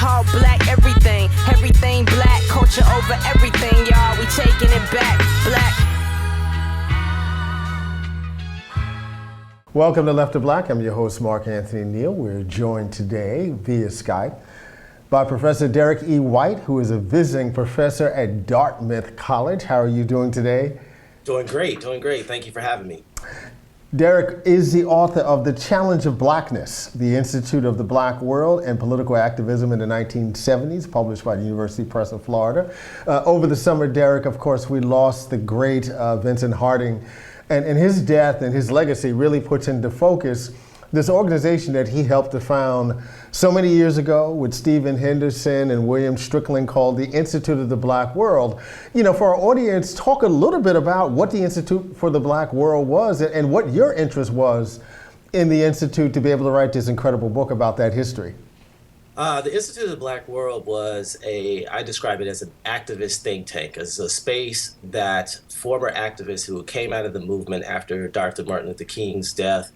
called Black Everything. Everything black, culture over everything, y'all. We taking it back, Black. Welcome to Left to Black. I'm your host, Mark Anthony Neal. We're joined today via Skype by Professor Derrick E. White, who is a visiting professor at Dartmouth College. How are you doing today? Doing great. Thank you for having me. Derrick is the author of The Challenge of Blackness, the Institute of the Black World and Political Activism in the 1970s, published by the University Press of Florida. Over the summer, Derrick, of course, we lost the great Vincent Harding, and his death and his legacy really puts into focus this organization that he helped to found so many years ago with Stephen Henderson and William Strickland, called the Institute of the Black World. You know, for our audience, talk a little bit about what the Institute for the Black World was and what your interest was in the Institute to be able to write this incredible book about that history. The Institute of the Black World was I describe it as an activist think tank. It's a space that former activists who came out of the movement after Dr. Martin Luther King's death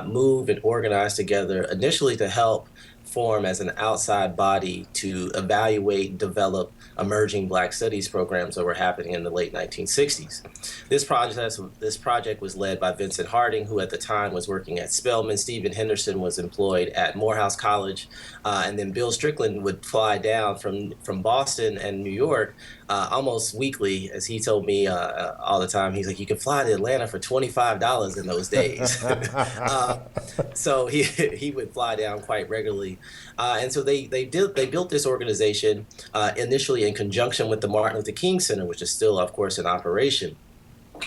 moved and organized together initially to help form as an outside body to evaluate and develop emerging Black studies programs that were happening in the late 1960s. This project was led by Vincent Harding, who at the time was working at Spelman. Stephen Henderson was employed at Morehouse College, and then Bill Strickland would fly down from Boston and New York almost weekly, as he told me all the time. He's like, you could fly to Atlanta for $25 in those days. So he would fly down quite regularly. And so they built this organization initially in conjunction with the Martin Luther King Center, which is still, of course, in operation.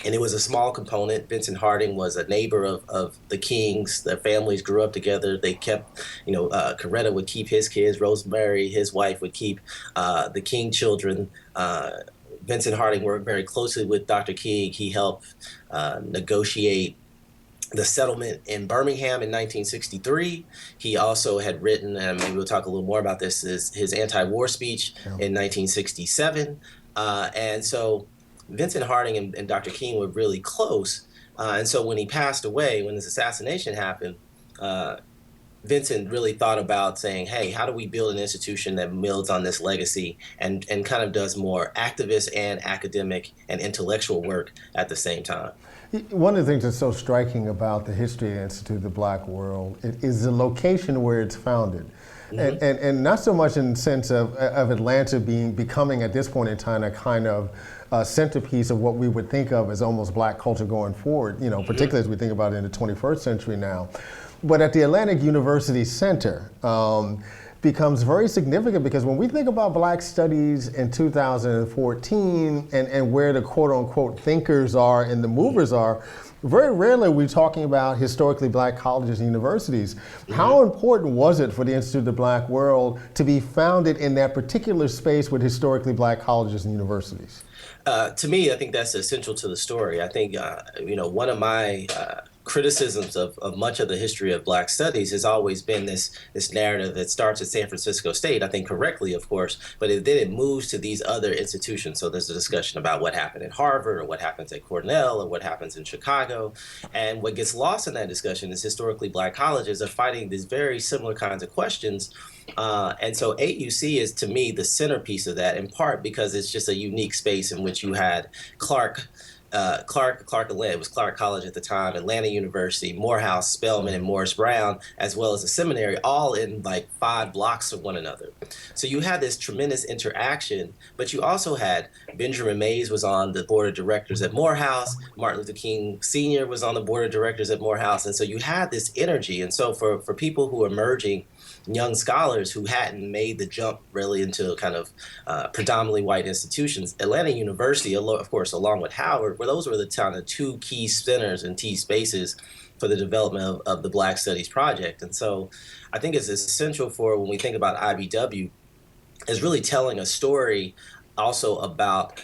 And it was a small component. Vincent Harding was a neighbor of the Kings. Their families grew up together. They kept, Coretta would keep his kids. Rosemary, his wife, would keep the King children. Vincent Harding worked very closely with Dr. King. He helped negotiate the settlement in Birmingham in 1963. He also had written, and maybe we'll talk a little more about this, his anti-war speech in 1967. And so Vincent Harding and Dr. King were really close. And so when he passed away, when his assassination happened, Vincent really thought about saying, hey, how do we build an institution that builds on this legacy and kind of does more activist and academic and intellectual work at the same time? One of the things that's so striking about the history of the Institute of the Black World is the location where it's founded. Mm-hmm. And not so much in the sense of Atlanta becoming at this point in time a kind of centerpiece of what we would think of as almost Black culture going forward, particularly as we think about it in the 21st century now. But at the Atlantic University Center becomes very significant, because when we think about Black studies in 2014 and where the quote unquote thinkers are and the movers are, very rarely are we talking about historically Black colleges and universities. Mm-hmm. How important was it for the Institute of the Black World to be founded in that particular space with historically Black colleges and universities? To me, I think that's essential to the story. I think, one of my criticisms of much of the history of Black studies has always been this narrative that starts at San Francisco State, I think correctly, of course, but then it moves to these other institutions. So there's a discussion about what happened at Harvard or what happens at Cornell or what happens in Chicago. And what gets lost in that discussion is historically Black colleges are fighting these very similar kinds of questions. And so AUC is, to me, the centerpiece of that, in part because it's just a unique space in which you had Clark Atlanta, it was Clark College at the time, Atlanta University, Morehouse, Spelman, and Morris Brown, as well as a seminary, all in like 5 blocks of one another. So you had this tremendous interaction, but you also had Benjamin Mays was on the board of directors at Morehouse, Martin Luther King Sr. was on the board of directors at Morehouse, and so you had this energy. And so for people who are emerging, young scholars who hadn't made the jump really into kind of predominantly white institutions, Atlanta University, of course, along with Howard, those were the kind of 2 key centers and key spaces for the development of the Black Studies Project. And so I think it's essential for when we think about IBW is really telling a story also about,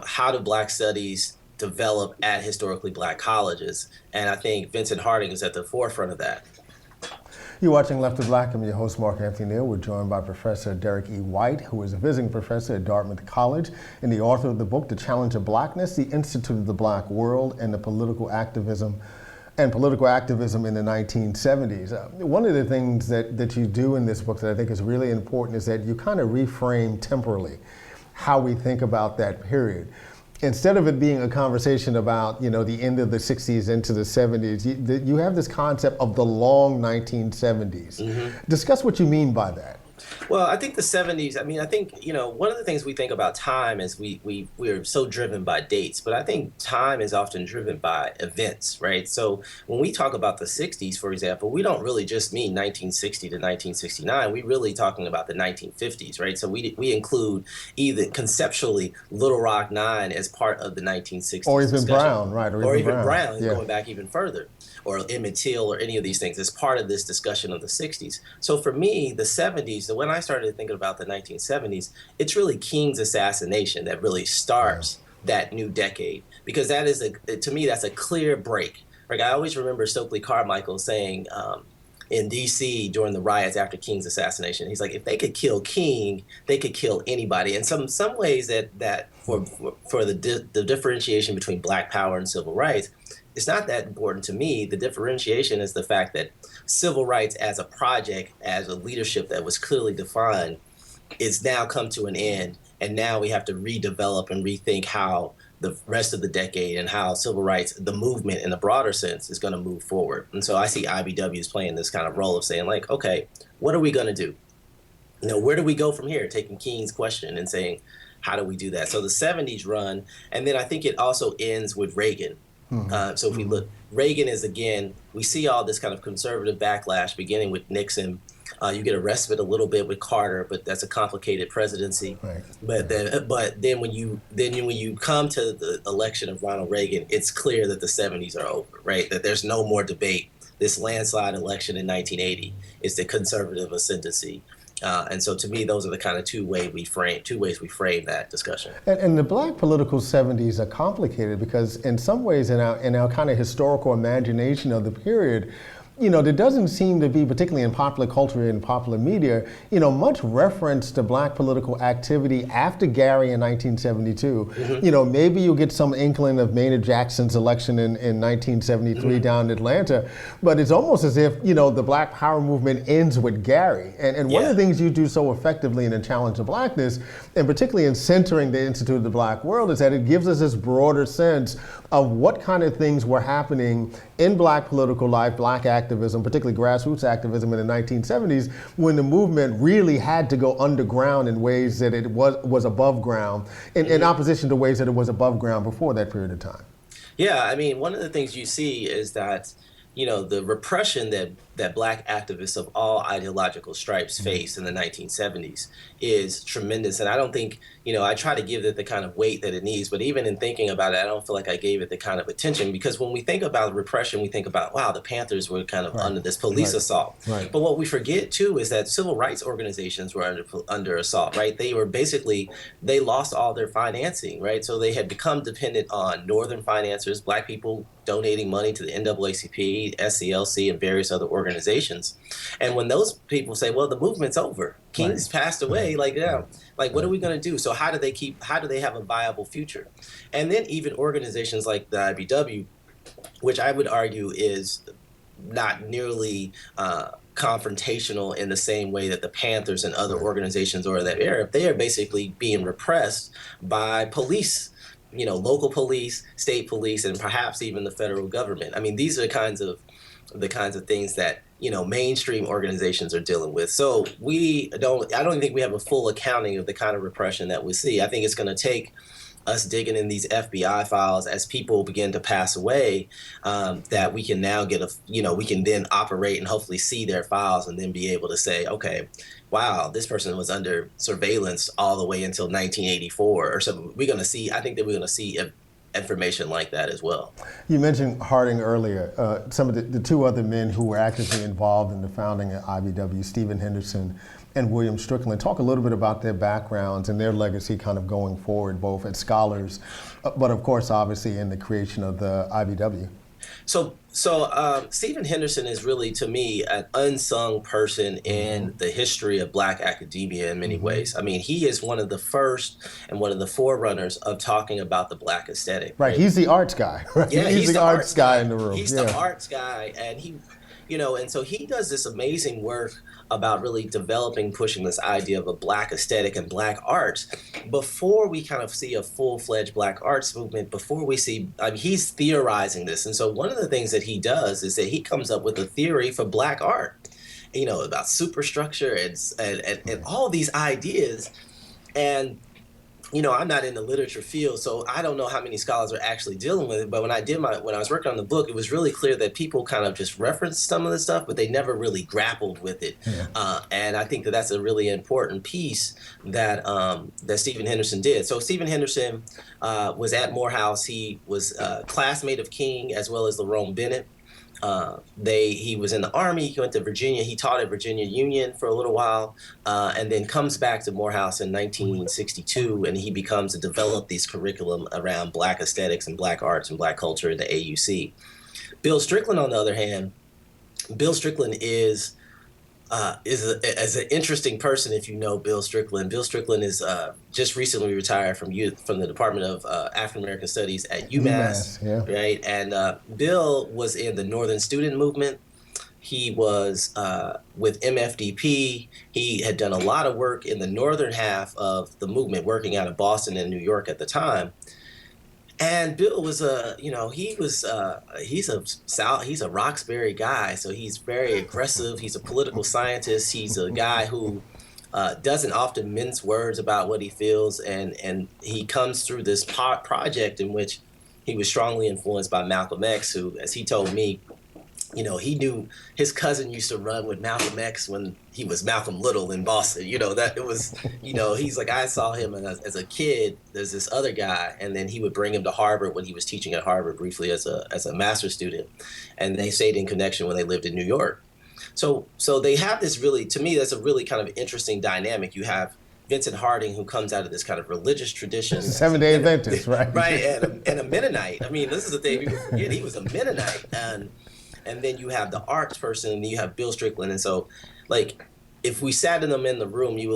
how do Black Studies develop at historically Black colleges. And I think Vincent Harding is at the forefront of that. You're watching Left to Black. I'm your host, Mark Anthony Neal. We're joined by Professor Derrick E. White, who is a visiting professor at Dartmouth College and the author of the book, The Challenge of Blackness, the Institute of the Black World and the Political Activism and political activism in the 1970s. One of the things that you do in this book that I think is really important is that you kind of reframe temporally how we think about that period. Instead of it being a conversation about, you know, the end of the 60s into the 70s, you have this concept of the long 1970s. Discuss what you mean by that. Well, I think the 70s, I mean, I think, you know, one of the things we think about time is we're so driven by dates, but I think time is often driven by events, right? So when we talk about the 60s, for example, we don't really just mean 1960 to 1969. We're really talking about the 1950s, right? So we include either conceptually Little Rock Nine as part of the 1960s Or even discussion. Brown, right? Or even Brown, yeah. going back even further, or Emmett Till, or any of these things as part of this discussion of the 60s. So for me, the 70s, when I started thinking about the 1970s, it's really King's assassination that really starts that new decade, because that is, to me, that's a clear break. Like, I always remember Stokely Carmichael saying in D.C. during the riots after King's assassination, he's like, if they could kill King, they could kill anybody. And some ways that for the differentiation between Black power and civil rights, it's not that important to me. The differentiation is the fact that civil rights as a project, as a leadership that was clearly defined, is now come to an end. And now we have to redevelop and rethink how the rest of the decade and how civil rights, the movement in the broader sense, is going to move forward. And so I see IBW as playing this kind of role of saying, like, okay, what are we going to do? You know, where do we go from here? Taking King's question and saying, how do we do that? So the 70s run, and then I think it also ends with Reagan. So if we look, Reagan is, again, we see all this kind of conservative backlash beginning with Nixon. You get a respite a little bit with Carter, but that's a complicated presidency. Right. But then when you come to the election of Ronald Reagan, it's clear that the 70s are over, right? That there's no more debate. This landslide election in 1980 is the conservative ascendancy. And so to me, those are the kind of two ways we frame that discussion. And the Black political 70s are complicated because in some ways in our kind of historical imagination of the period, you know, there doesn't seem to be, particularly in popular culture and popular media, you know, much reference to Black political activity after Gary in 1972. You know, maybe you'll get some inkling of Maynard Jackson's election in 1973 down in Atlanta, but it's almost as if, you know, the Black Power movement ends with Gary. And one of the things you do so effectively in the Challenge of Blackness, and particularly in centering the Institute of the Black World, is that it gives us this broader sense of what kind of things were happening in Black political life, Black activism, particularly grassroots activism in the 1970s, when the movement really had to go underground in ways that it was above ground, in opposition to ways that it was above ground before that period of time. Yeah, I mean, one of the things you see is that, you know, the repression that Black activists of all ideological stripes face in the 1970s is tremendous. And I don't think, you know, I try to give it the kind of weight that it needs, but even in thinking about it, I don't feel like I gave it the kind of attention, because when we think about repression, we think about, wow, the Panthers were kind of under this police assault. But what we forget too is that civil rights organizations were under assault, right? They were basically, they lost all their financing, right? So they had become dependent on Northern financiers, Black people donating money to the NAACP, SCLC, and various other organizations. And when those people say, well, the movement's over, King's passed away, like, yeah, like, what are we going to do? So how do they have a viable future? And then even organizations like the IBW, which I would argue is not nearly confrontational in the same way that the Panthers and other organizations are of that era, they are basically being repressed by police, you know, local police, state police, and perhaps even the federal government. I mean, these are the kinds of things that, you know, mainstream organizations are dealing with. So I don't think we have a full accounting of the kind of repression that we see. I think it's going to take us digging in these FBI files as people begin to pass away, that we can now we can then operate and hopefully see their files and then be able to say, okay, wow, this person was under surveillance all the way until 1984 or something. I think that we're going to see information like that as well. You mentioned Harding earlier. Some of the two other men who were actively involved in the founding of IBW, Stephen Henderson and William Strickland. Talk a little bit about their backgrounds and their legacy kind of going forward, both as scholars, but of course, obviously, in the creation of the IBW. Stephen Henderson is really, to me, an unsung person in the history of Black academia in many ways. I mean, he is one of the first and one of the forerunners of talking about the Black aesthetic. Right, he's the arts guy. Right? Yeah, he's the arts guy in the room. He's the arts guy, and and so he does this amazing work about really developing, pushing this idea of a Black aesthetic and Black arts before we kind of see a full-fledged Black arts movement, before we see, he's theorizing this. And so one of the things that he does is that he comes up with a theory for Black art, about superstructure and all these ideas. And I'm not in the literature field, so I don't know how many scholars are actually dealing with it. But when I was working on the book, it was really clear that people kind of just referenced some of the stuff, but they never really grappled with it. Yeah. And I think that that's a really important piece that Stephen Henderson did. So Stephen Henderson was at Morehouse. He was a classmate of King as well as Lerone Bennett. He was in the Army. He went to Virginia. He taught at Virginia Union for a little while, and then comes back to Morehouse in 1962, and he becomes to develop these curriculum around Black aesthetics and Black arts and Black culture in the AUC. Bill Strickland, on the other hand, is an interesting person if you know Bill Strickland. Bill Strickland is just recently retired from the Department of African American Studies at UMass, right? And Bill was in the Northern Student Movement. He was with MFDP. He had done a lot of work in the northern half of the movement, working out of Boston and New York at the time. And Bill was he's a Roxbury guy, so he's very aggressive. He's a political scientist. He's a guy who doesn't often mince words about what he feels, and he comes through this project in which he was strongly influenced by Malcolm X, who, as he told me, he knew his cousin used to run with Malcolm X when he was Malcolm Little in Boston. He's like, I saw him as a kid. There's this other guy, and then he would bring him to Harvard when he was teaching at Harvard briefly as a master's student, and they stayed in connection when they lived in New York. So they have this really, to me, that's a really kind of interesting dynamic. You have Vincent Harding, who comes out of this kind of religious tradition. Seventh-day Adventist, right? Right, and a Mennonite. I mean, this is the thing people forget. He was a Mennonite, and then you have the arts person, and then you have Bill Strickland. And so, if we sat them in the room, you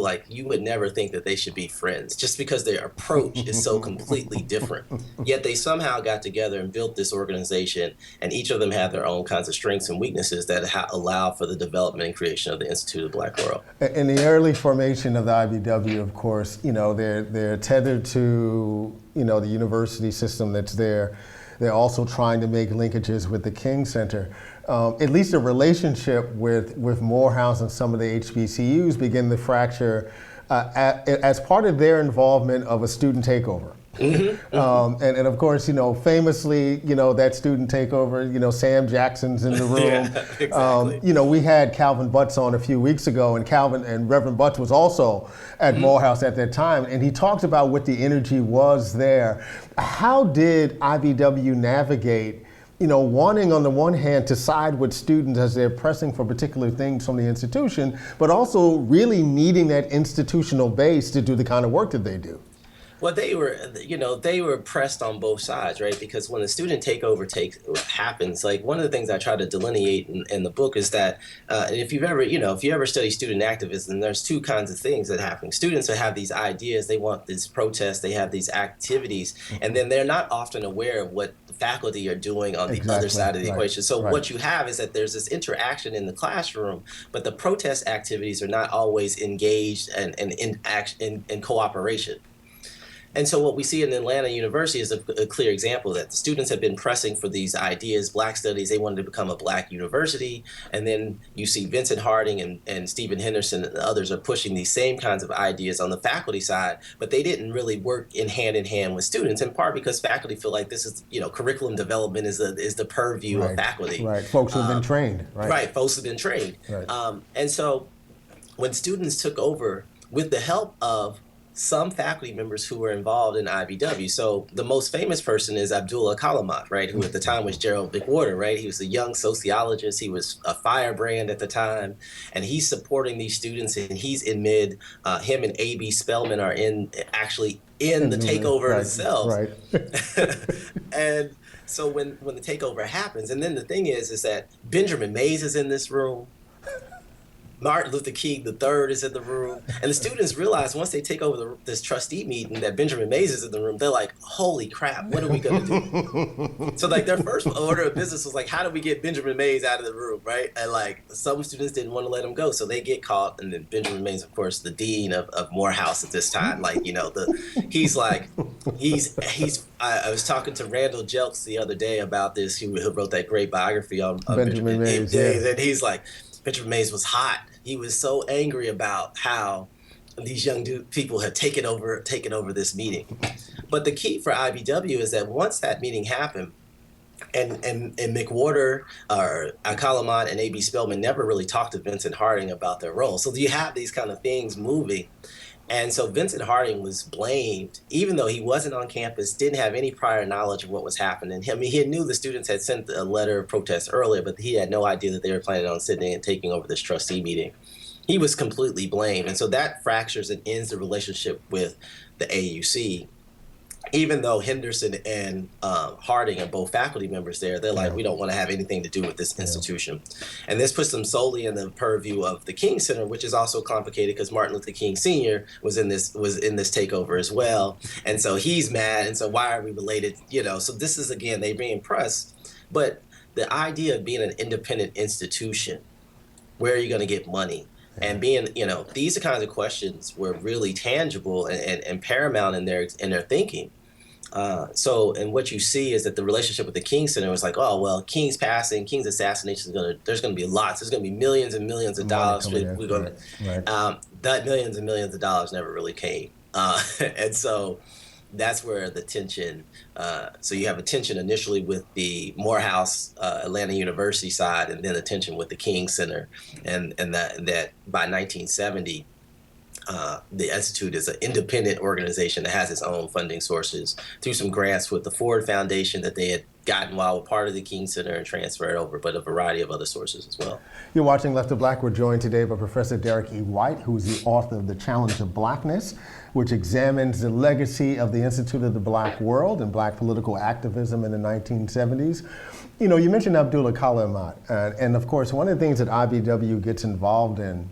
would never think that they should be friends, just because their approach is so completely different. Yet they somehow got together and built this organization, and each of them had their own kinds of strengths and weaknesses that allow for the development and creation of the Institute of the Black World. In the early formation of the IBW, of course, they're tethered to the university system that's there. They're also trying to make linkages with the King Center. At least a relationship with Morehouse and some of the HBCUs begin to fracture as part of their involvement of a student takeover. And of course, famously, that student takeover, Sam Jackson's in the room. Yeah, exactly. We had Calvin Butts on a few weeks ago, and Reverend Butts was also at Morehouse at that time, and he talked about what the energy was there. How did IBW navigate, wanting on the one hand to side with students as they're pressing for particular things from the institution, but also really needing that institutional base to do the kind of work that they do? Well, they were pressed on both sides, right? Because when the student takeover happens, one of the things I try to delineate in the book is that, if you ever study student activism, there's two kinds of things that happen. Students that have these ideas, they want these protests, they have these activities, and then they're not often aware of what the faculty are doing on the other side of the equation. So what you have is that there's this interaction in the classroom, but the protest activities are not always engaged and in cooperation. And so what we see in Atlanta University is a clear example that the students have been pressing for these ideas, Black studies. They wanted to become a Black university. And then you see Vincent Harding and Stephen Henderson and others are pushing these same kinds of ideas on the faculty side, but they didn't really work in hand with students, in part because faculty feel like this is, curriculum development is the purview of faculty. Right, folks who've been trained. Right, folks have been trained. Right. And so when students took over with the help of some faculty members who were involved in IBW. So the most famous person is Abdullah Kalamat, right, who at the time was Gerald Bigwater, right? He was a young sociologist. He was a firebrand at the time, and he's supporting these students, and he's in him and A.B. Spellman are actually in the takeover itself. Right. And So when the takeover happens, and then the thing is that Benjamin Mays is in this room. Martin Luther King III is in the room, and the students realize once they take over this trustee meeting that Benjamin Mays is in the room. They're like, "Holy crap! What are we gonna do?" So like their first order of business was like, "How do we get Benjamin Mays out of the room?" Right? And like some students didn't want to let him go, so they get caught. And then Benjamin Mays, of course, the dean of Morehouse at this time, like he's like I was talking to Randall Jelks the other day about this, who wrote that great biography on Benjamin Mays, and he's like, Benjamin Mays was hot. He was so angry about how these young people had taken over this meeting. But the key for IBW is that once that meeting happened, and McWhorter or Al-Kalaman and A.B. Spellman never really talked to Vincent Harding about their role. So you have these kind of things moving. And so Vincent Harding was blamed, even though he wasn't on campus, didn't have any prior knowledge of what was happening. I mean, he knew the students had sent a letter of protest earlier, but he had no idea that they were planning on sitting and taking over this trustee meeting. He was completely blamed. And so that fractures and ends the relationship with the AUC. Even though Henderson and Harding are both faculty members there, they're like, we don't want to have anything to do with this institution. And this puts them solely in the purview of the King Center, which is also complicated because Martin Luther King Sr. was in this takeover as well. And so he's mad. And so why are we related? So this is, again, they bring press. But the idea of being an independent institution, where are you going to get money? And being, these kinds of questions were really tangible and paramount in their thinking. And what you see is that the relationship with the King Center was like, oh, well, King's passing, King's assassination there's going to be lots. There's going to be millions and millions of dollars. That millions and millions of dollars never really came. And so that's where the tension, so you have a tension initially with the Morehouse Atlanta University side, and then a tension with the King Center, and that by 1970, the Institute is an independent organization that has its own funding sources through some grants with the Ford Foundation that they had gotten while a part of the King Center and transferred over, but a variety of other sources as well. You're watching Left of Black. We're joined today by Professor Derrick E. White, who's the author of The Challenge of Blackness, which examines the legacy of the Institute of the Black World and black political activism in the 1970s. You mentioned Abdullah Kalamat, and of course, one of the things that IBW gets involved in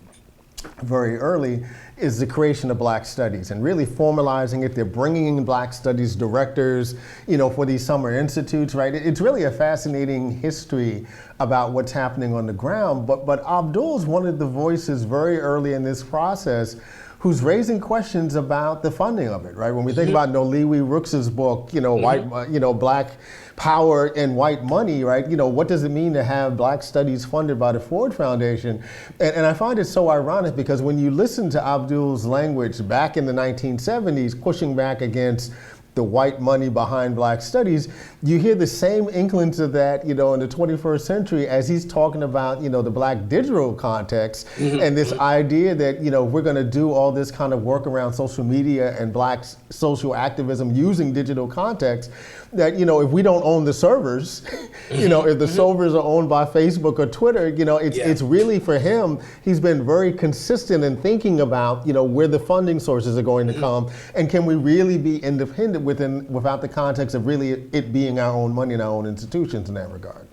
very early is the creation of Black Studies and really formalizing it. They're bringing in Black Studies directors, for these summer institutes, right? It's really a fascinating history about what's happening on the ground. But Abdul's one of the voices very early in this process who's raising questions about the funding of it, right? When we think about Noliwe Rooks's book, White, Black Power and White Money, right? What does it mean to have Black Studies funded by the Ford Foundation? And I find it so ironic because when you listen to Abdul's language back in the 1970s, pushing back against the white money behind Black Studies, you hear the same inklings of that, in the 21st century as he's talking about, the Black digital context and this idea that, we're going to do all this kind of work around social media and Black social activism using digital context, that, if we don't own the servers, if the servers are owned by Facebook or Twitter, it's really for him, he's been very consistent in thinking about, where the funding sources are going to come, and can we really be independent without the context of really it being our own money and our own institutions in that regard.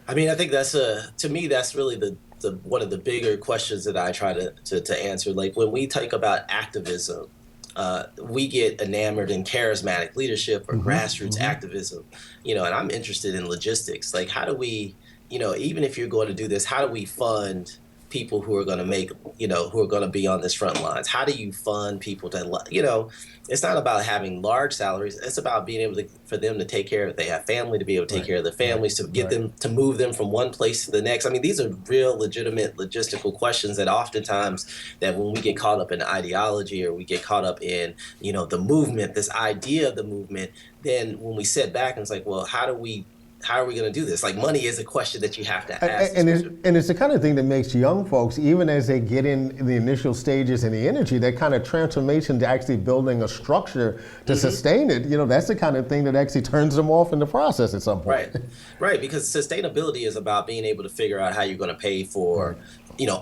I mean, I think that's to me, that's really the one of the bigger questions that I try to answer. Like when we talk about activism, we get enamored in charismatic leadership or grassroots activism, and I'm interested in logistics. Like how do we, even if you're going to do this, how do we fund people who are going to make, who are going to be on this front lines? How do you fund people to, it's not about having large salaries. It's about being able for them to take care of, they have family, to be able to take care of their families, to get them, to move them from one place to the next. I mean, these are real legitimate logistical questions that oftentimes that when we get caught up in ideology or we get caught up in, the movement, this idea of the movement, then when we sit back and it's like, well, how are we going to do this? Like money is a question that you have to ask. And it's the kind of thing that makes young folks, even as they get in the initial stages and the energy, that kind of transformation to actually building a structure to sustain it, that's the kind of thing that actually turns them off in the process at some point. Right, because sustainability is about being able to figure out how you're going to pay for,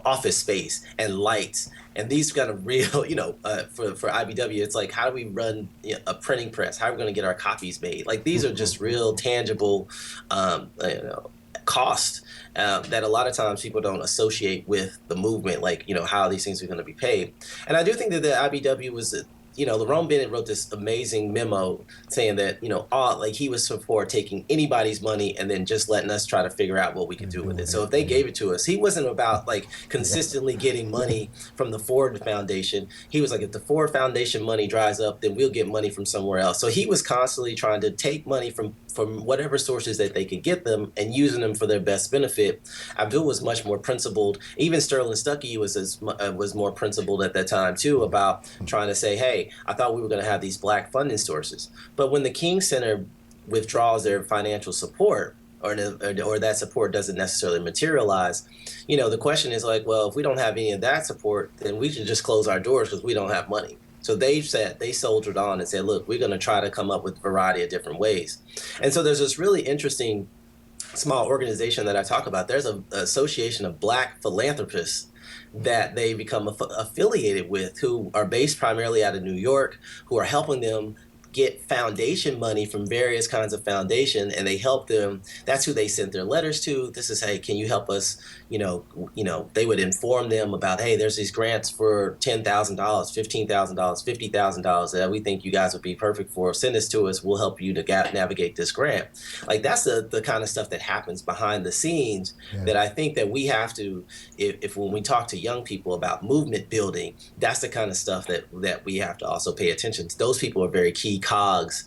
office space and lights And these kind of real, for IBW, it's like, how do we run a printing press? How are we going to get our copies made? Like, these are just real tangible, cost that a lot of times people don't associate with the movement, like, how these things are going to be paid. And I do think that the IBW was, Lerone Bennett wrote this amazing memo saying that, like, he was for taking anybody's money and then just letting us try to figure out what we could do with it. So if they gave it to us, he wasn't about like consistently getting money from the Ford Foundation. He was like, if the Ford Foundation money dries up, then we'll get money from somewhere else. So he was constantly trying to take money from whatever sources that they could get them and using them for their best benefit. Abdul was much more principled. Even Sterling Stuckey was more principled at that time too, about trying to say, hey, I thought we were going to have these black funding sources. But when the King Center withdraws their financial support, or that support doesn't necessarily materialize, the question is like, well, if we don't have any of that support, then we should just close our doors because we don't have money. So they soldiered on and said, look, we're going to try to come up with a variety of different ways. And so there's this really interesting small organization that I talk about. There's an association of black philanthropists that they become affiliated with, who are based primarily out of New York, who are helping them get foundation money from various kinds of foundation, and they help them. That's who they sent their letters to. This is, hey, can you help us? They would inform them about, hey, there's these grants for $10,000, $15,000, $50,000 that we think you guys would be perfect for. Send this to us. We'll help you to navigate this grant. Like, that's the kind of stuff that happens behind the scenes that I think that we have to, if when we talk to young people about movement building, that's the kind of stuff that we have to also pay attention to. Those people are very key cogs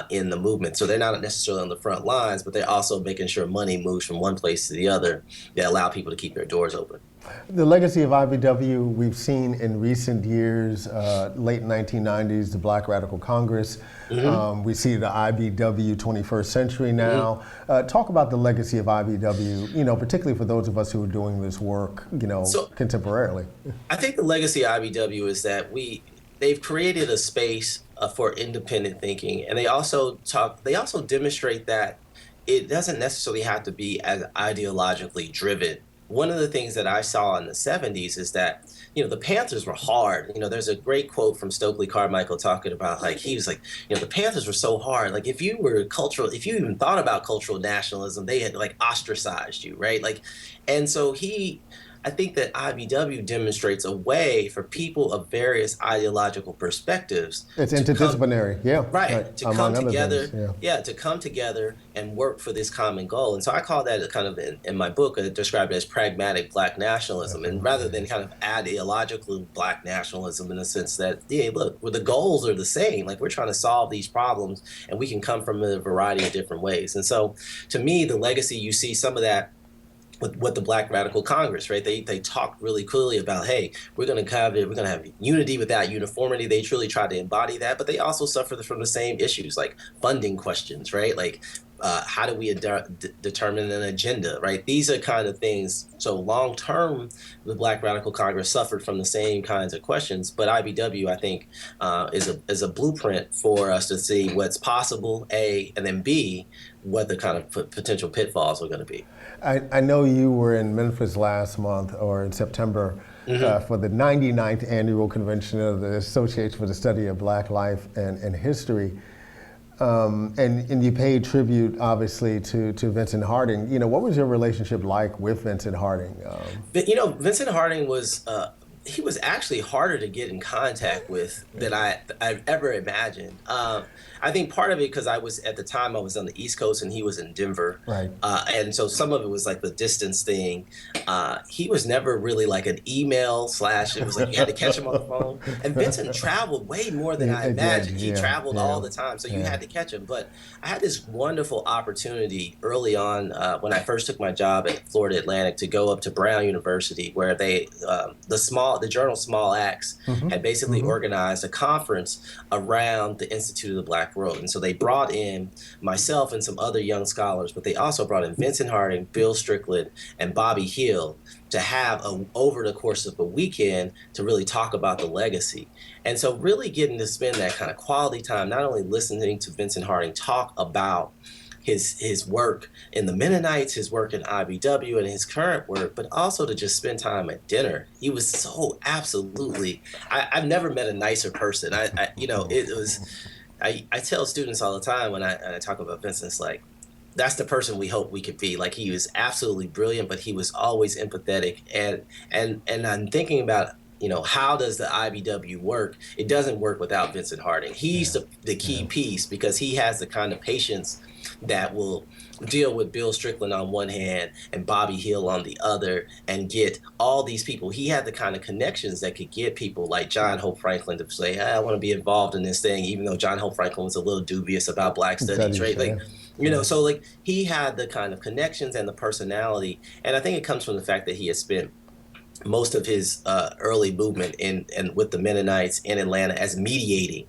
in the movement. So they're not necessarily on the front lines, but they're also making sure money moves from one place to the other that allow people to keep their doors open. The legacy of IBW we've seen in recent years, late 1990s, the Black Radical Congress. We see the IBW 21st Century now. Talk about the legacy of IBW, particularly for those of us who are doing this work, contemporarily. I think the legacy of IBW is that they've created a space for independent thinking, and they also demonstrate that it doesn't necessarily have to be as ideologically driven. One of the things that I saw in the 70s is that, the Panthers were hard. There's a great quote from Stokely Carmichael talking about, like, he was like, the Panthers were so hard. Like, if you even thought about cultural nationalism, they had like ostracized you, right? Like, and so I think that IBW demonstrates a way for people of various ideological perspectives. It's interdisciplinary, to come together, to come together and work for this common goal. And so I call that kind of in my book, I describe it as pragmatic black nationalism, and rather than kind of ideological black nationalism, in the sense that, look, the goals are the same. Like, we're trying to solve these problems, and we can come from a variety of different ways. And so, to me, the legacy, you see some of that with the Black Radical Congress, right? They talked really clearly about, hey, we're going to have unity without uniformity. They truly tried to embody that, but they also suffered from the same issues, like funding questions, right? Like, how do we determine an agenda, right? These are kind of things. So long term, the Black Radical Congress suffered from the same kinds of questions, but IBW, I think, is a blueprint for us to see what's possible, A, and then B, what the kind of potential pitfalls are going to be. I know you were in Memphis last month, or in September, for the 99th annual convention of the Association for the Study of Black Life and History. And you paid tribute, obviously, to Vincent Harding. What was your relationship like with Vincent Harding? Vincent Harding was he was actually harder to get in contact with than I've ever imagined. I think part of it because at the time I was on the East Coast and he was in Denver. Right. And so some of it was like the distance thing. He was never really like an email / it was like you had to catch him on the phone. And Vincent traveled way more than I imagined. He traveled all the time, so you had to catch him. But I had this wonderful opportunity early on when I first took my job at Florida Atlantic to go up to Brown University, where the journal Small Acts had basically organized a conference around the Institute of the Black World. And so they brought in myself and some other young scholars, but they also brought in Vincent Harding, Bill Strickland, and Bobby Hill to have over the course of a weekend to really talk about the legacy. And so really getting to spend that kind of quality time, not only listening to Vincent Harding talk about his work in the Mennonites, his work in IBW, and his current work, but also to just spend time at dinner. He was so absolutely. I've never met a nicer person. It was. I tell students all the time when I talk about Vincent, it's like, that's the person we hope we could be. Like, he was absolutely brilliant, but he was always empathetic. And I'm thinking about, how does the IBW work? It doesn't work without Vincent Harding. He's the key piece, because he has the kind of patience that will deal with Bill Strickland on one hand and Bobby Hill on the other, and get all these people. He had the kind of connections that could get people like John Hope Franklin to say, I want to be involved in this thing, even though John Hope Franklin was a little dubious about Black studies, right? Like, so like, he had the kind of connections and the personality. And I think it comes from the fact that he had spent most of his early movement and with the Mennonites in Atlanta as mediating,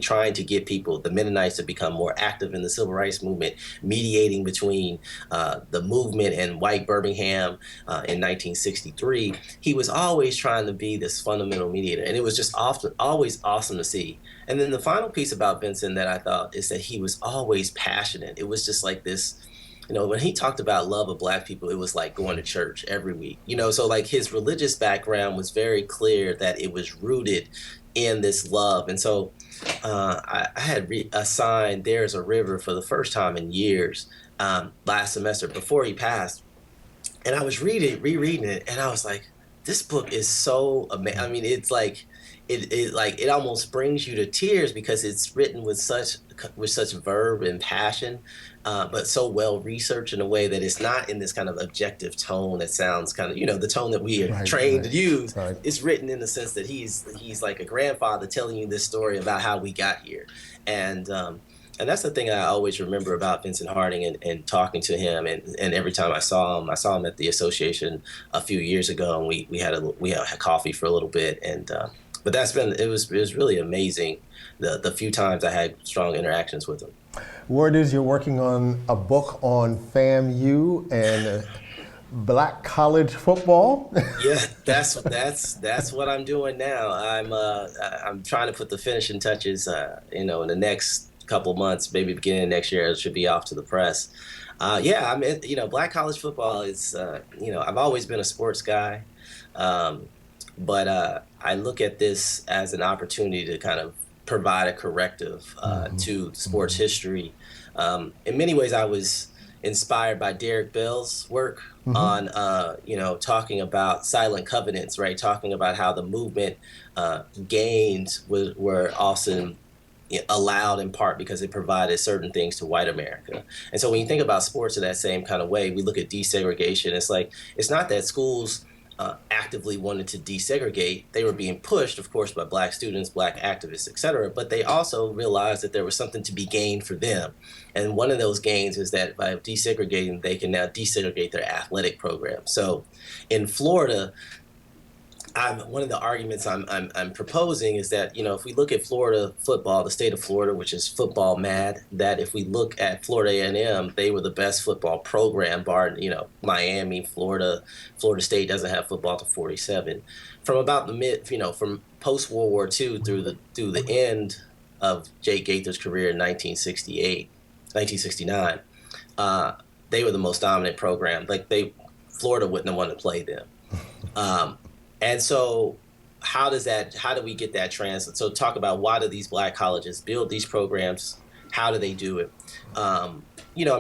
trying to get people, the Mennonites, to become more active in the civil rights movement, mediating between the movement and white Birmingham in 1963. He was always trying to be this fundamental mediator, and it was just always awesome to see. And then the final piece about Vincent that I thought is that he was always passionate. It was just like this. When he talked about love of Black people, it was like going to church every week. So like, his religious background was very clear that it was rooted in this love. And so I had assigned There's a River for the first time in years last semester before he passed. And I was rereading it, and I was like, this book is so amazing. I mean, it's like, it almost brings you to tears, because it's written with such verve and passion, but so well researched in a way that it's not in this kind of objective tone that sounds kind of, the tone that we are trained to use. Right. It's written in the sense that he's like a grandfather telling you this story about how we got here. And that's the thing I always remember about Vincent Harding, and talking to him, and every time I saw him at the association a few years ago, and we had coffee for a little bit, and but it was really amazing the few times I had strong interactions with him. Word is you're working on a book on FAMU and Black college football. Yeah, that's what I'm doing now. I'm trying to put the finishing touches. In the next couple months, maybe beginning of next year, it should be off to the press. Black college football is. I've always been a sports guy, but I look at this as an opportunity to kind of provide a corrective to sports history. In many ways, I was inspired by Derrick Bell's work on, talking about silent covenants, right? Talking about how the movement gains were often allowed in part because it provided certain things to white America. And so when you think about sports in that same kind of way, we look at desegregation. It's like, it's not that schools actively wanted to desegregate. They were being pushed, of course, by Black students, Black activists, et cetera, but they also realized that there was something to be gained for them. And one of those gains is that by desegregating, they can now desegregate their athletic program. So in Florida, one of the arguments I'm proposing is that, if we look at Florida football, the state of Florida, which is football mad, that if we look at Florida A&M, they were the best football program, bar, Miami, Florida State doesn't have football to 47. From about the from post-World War II through the end of Jake Gaither's career in 1969, they were the most dominant program. Like, Florida wouldn't have wanted to play them. And so how do we get that translate? So talk about, why do these Black colleges build these programs? How do they do it? I'm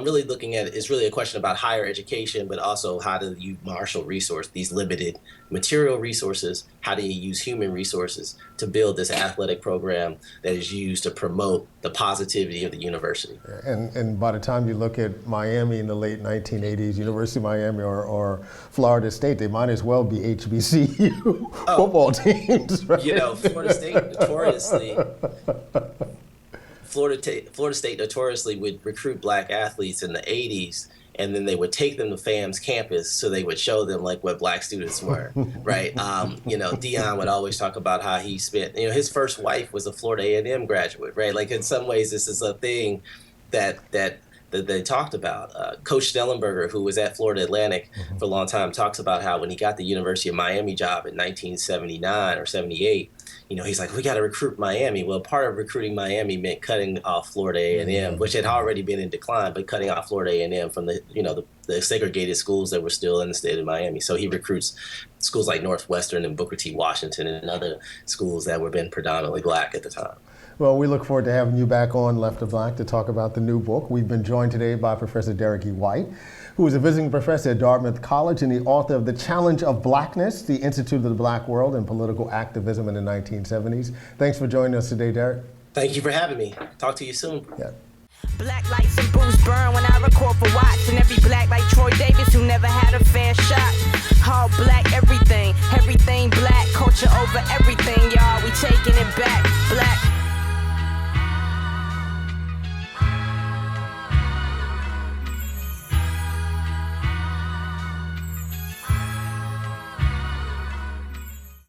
really looking at it. It's really a question about higher education, but also how do you marshal these limited material resources? How do you use human resources to build this athletic program that is used to promote the positivity of the university? And by the time you look at Miami in the late 1980s, University of Miami or Florida State, they might as well be HBCU football teams, right? Florida State notoriously. Florida State notoriously would recruit Black athletes in the 80s, and then they would take them to FAM's campus so they would show them like what Black students were, right? Dion would always talk about how he spent, his first wife was a Florida A&M graduate, right? Like, in some ways, this is a thing that they talked about. Coach Stellenberger, who was at Florida Atlantic for a long time, talks about how when he got the University of Miami job in 1979 or 78, he's like, we got to recruit Miami. Well, part of recruiting Miami meant cutting off Florida A&M, which had already been in decline, but cutting off Florida A&M from the segregated schools that were still in the state of Miami. So he recruits schools like Northwestern and Booker T. Washington and other schools that were been predominantly black at the time. Well, we look forward to having you back on Left of Black to talk about the new book. We've been joined today by Professor Derrick White, who is a visiting professor at Dartmouth College and the author of The Challenge of Blackness, the Institute of the Black World and Political Activism in the 1970s. Thanks for joining us today, Derrick. Thank you for having me. Talk to you soon. Yeah. Black lights and booze burn when I record for Watts, and every black like Troy Davis who never had a fair shot. All black everything black, culture over everything, y'all. We taking